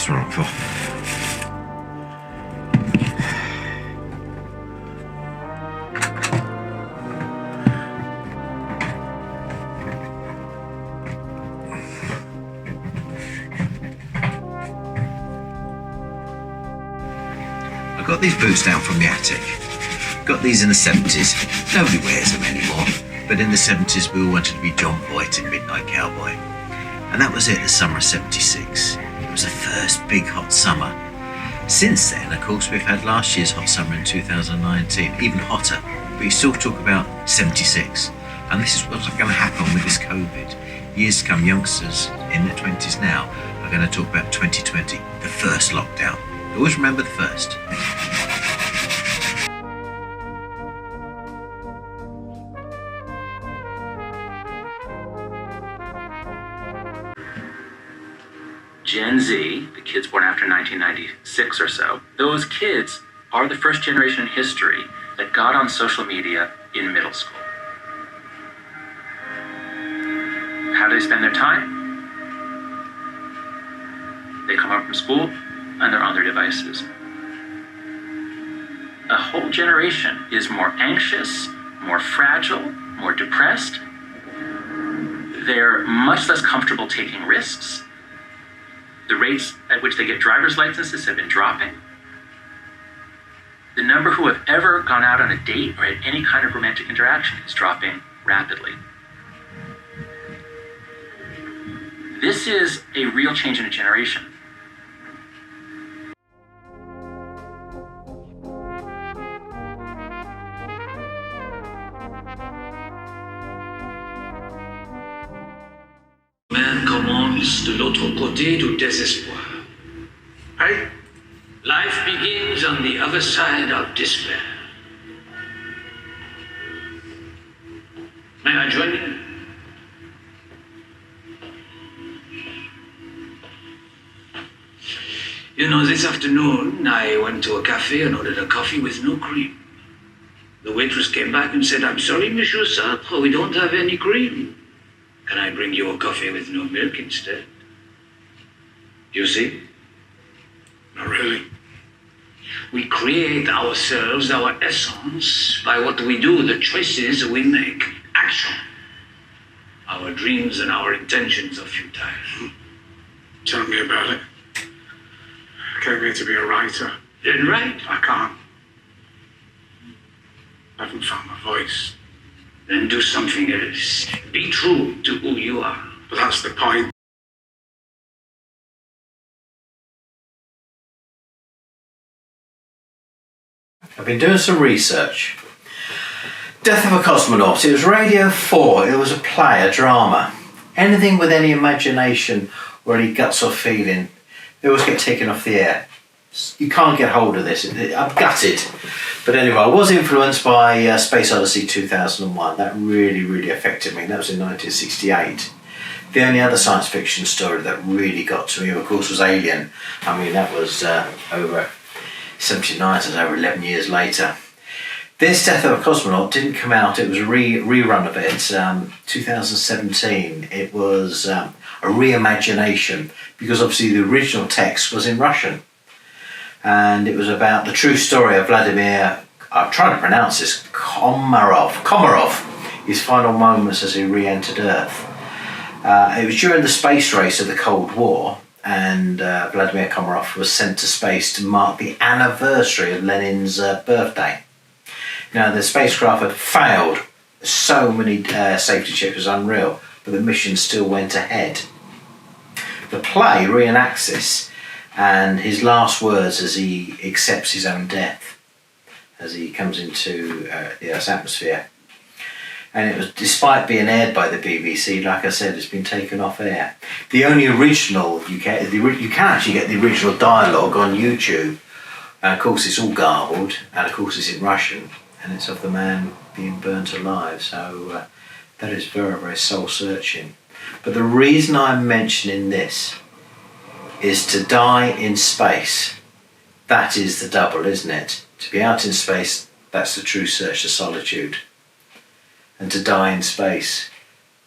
cosmonaut for? I got these boots down from the attic. Got these in the 70s. Nobody wears them anymore. But in the 70s, we all wanted to be John Voight in Midnight Cowboy. And that was it, the summer of 76. It was the first big hot summer. Since then, of course, we've had last year's hot summer in 2019, even hotter. But you still talk about 76. And this is what's going to happen with this COVID. Years to come, youngsters in their 20s now are going to talk about 2020, the first lockdown. Always remember the first. Gen Z, the kids born after 1996 or so, those kids are the first generation in history that got on social media in middle school. How do they spend their time? They come home from school and they're on their devices. A whole generation is more anxious, more fragile, more depressed. They're much less comfortable taking risks. The rates at which they get driver's licenses have been dropping. The number who have ever gone out on a date or had any kind of romantic interaction is dropping rapidly. This is a real change in a generation. Man commence de l'autre côté du désespoir. Right? Life begins on the other side of despair. May I join you? You know, this afternoon I went to a cafe and ordered a coffee with no cream. The waitress came back and said, "I'm sorry, Monsieur Sartre, we don't have any cream. Can I bring you a coffee with no milk instead?" You see? Not really. We create ourselves, our essence, by what we do, the choices we make. Action. Our dreams and our intentions are futile. Tell me about it. I came here to be a writer. Then write. I can't. I haven't found my voice. Then do something else. Be true to who you are. But that's the point. I've been doing some research. Death of a Cosmonaut. It was Radio 4. It was a play, a drama. Anything with any imagination or any guts or feeling, they always get taken off the air. You can't get hold of this. I'm gutted. But anyway, I was influenced by Space Odyssey 2001. That really, really affected me. That was in 1968. The only other science fiction story that really got to me, of course, was Alien. I mean, that was over 79, so it was over 11 years later. This Death of a Cosmonaut didn't come out. It was a rerun of it, 2017. It was a reimagination because obviously the original text was in Russian. And it was about the true story of Vladimir, I'm trying to pronounce this, Komarov, his final moments as he re-entered Earth. It was during the space race of the Cold War, and Vladimir Komarov was sent to space to mark the anniversary of Lenin's birthday. Now, the spacecraft had failed. So many safety checks, was unreal, but the mission still went ahead. The play reenacts this, and his last words as he accepts his own death, as he comes into the Earth's atmosphere. And it was, despite being aired by the BBC, like I said, it's been taken off air. The only original, you can actually get the original dialogue on YouTube. And of course it's all garbled, and of course it's in Russian, and it's of the man being burnt alive. So that is very, very soul-searching. But the reason I'm mentioning this is to die in space. That is the double, isn't it? To be out in space, that's the true search to solitude. And to die in space,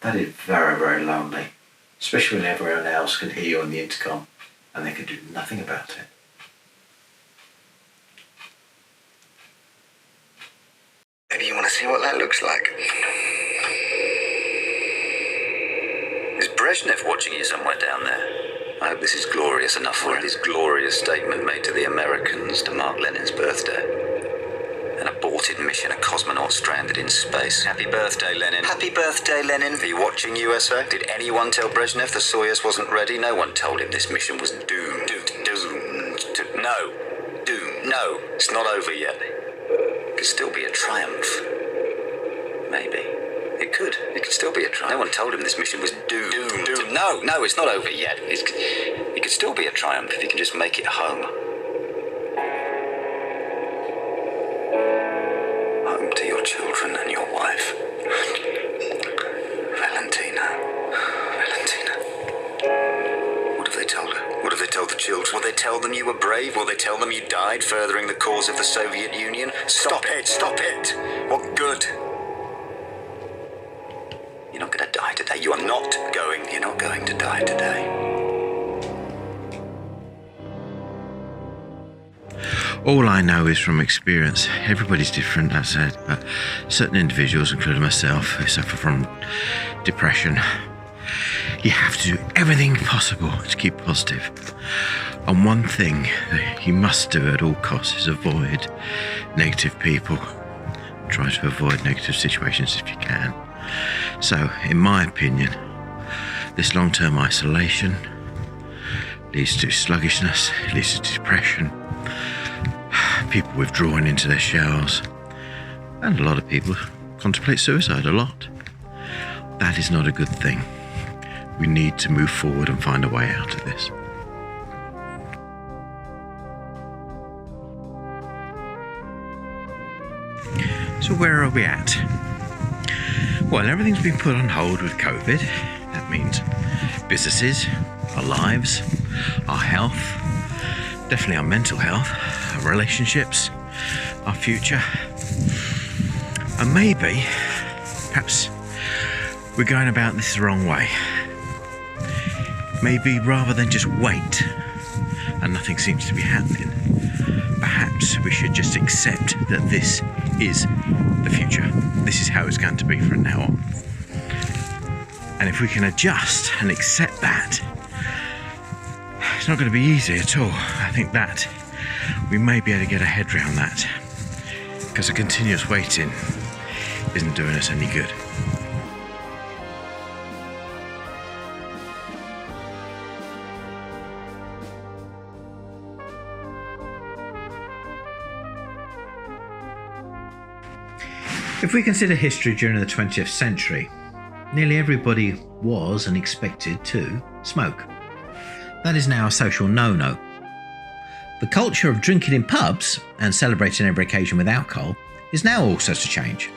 that is very, very lonely. Especially when everyone else can hear you on the intercom. and they could do nothing about it. Maybe you want to see what that looks like. Is Brezhnev watching you somewhere down there? I hope this is glorious enough for his glorious statement made to the Americans to mark Lennon's birthday. An aborted mission, a cosmonaut stranded in space. Happy birthday, Lennon. Happy birthday, Lennon. Are you watching, USA? Did anyone tell Brezhnev the Soyuz wasn't ready? No one told him this mission was doomed. No. Doomed. No, it's not over yet. It could still be a triumph. Maybe. It could still be a triumph. No one told him this mission was doomed. No, it's not over yet. It could still be a triumph if he can just make it home. Home to your children and your wife. Valentina. What have they told her? What have they told the children? Will they tell them you were brave? Will they tell them you died furthering the cause of the Soviet Union? Stop it! What good? You're not going to die today. You're not going to die today. All I know is from experience. Everybody's different, that said, but certain individuals, including myself, who suffer from depression, you have to do everything possible to keep positive. And one thing that you must do at all costs is avoid negative people. Try to avoid negative situations if you can. So, in my opinion, this long-term isolation leads to sluggishness, it leads to depression. People withdrawing into their shells, and a lot of people contemplate suicide a lot. That is not a good thing. We need to move forward and find a way out of this. So where are we at? Well, everything's been put on hold with COVID. That means businesses, our lives, our health, definitely our mental health, our relationships, our future. And maybe, perhaps, we're going about this the wrong way. Maybe rather than just wait and nothing seems to be happening, perhaps we should just accept that this is the future. This is how it's going to be from now on. And if we can adjust and accept that, it's not going to be easy at all. I think that we may be able to get a head around that, because the continuous waiting isn't doing us any good. If we consider history during the 20th century, nearly everybody was and expected to smoke. That is now a social no-no. The culture of drinking in pubs and celebrating every occasion with alcohol is now also to change.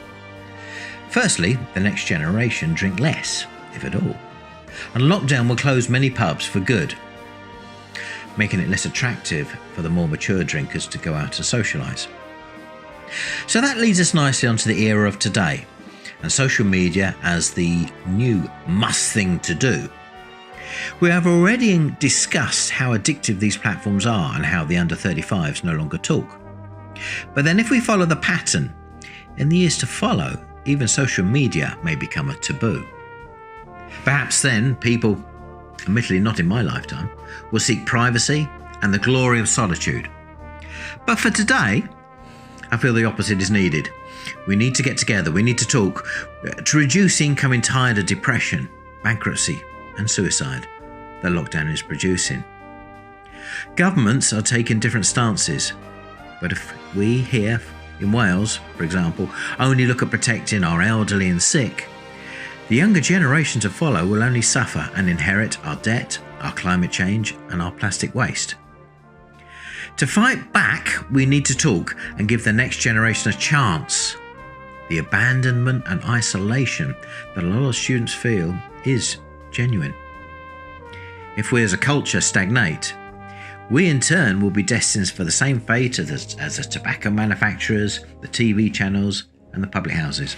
Firstly, the next generation drink less, if at all, and lockdown will close many pubs for good, making it less attractive for the more mature drinkers to go out and socialise. So that leads us nicely onto the era of today, and social media as the new must thing to do. We have already discussed how addictive these platforms are and how the under 35s no longer talk. But then if we follow the pattern, in the years to follow, even social media may become a taboo. Perhaps then people, admittedly not in my lifetime, will seek privacy and the glory of solitude. But for today, I feel the opposite is needed. We need to get together, we need to talk to reduce incoming tide of depression, bankruptcy and suicide that lockdown is producing. Governments are taking different stances, but if we here in Wales, for example, only look at protecting our elderly and sick, the younger generation to follow will only suffer and inherit our debt, our climate change and our plastic waste. To fight back, we need to talk and give the next generation a chance. The abandonment and isolation that a lot of students feel is genuine. If we as a culture stagnate, we in turn will be destined for the same fate as the tobacco manufacturers, the TV channels and the public houses.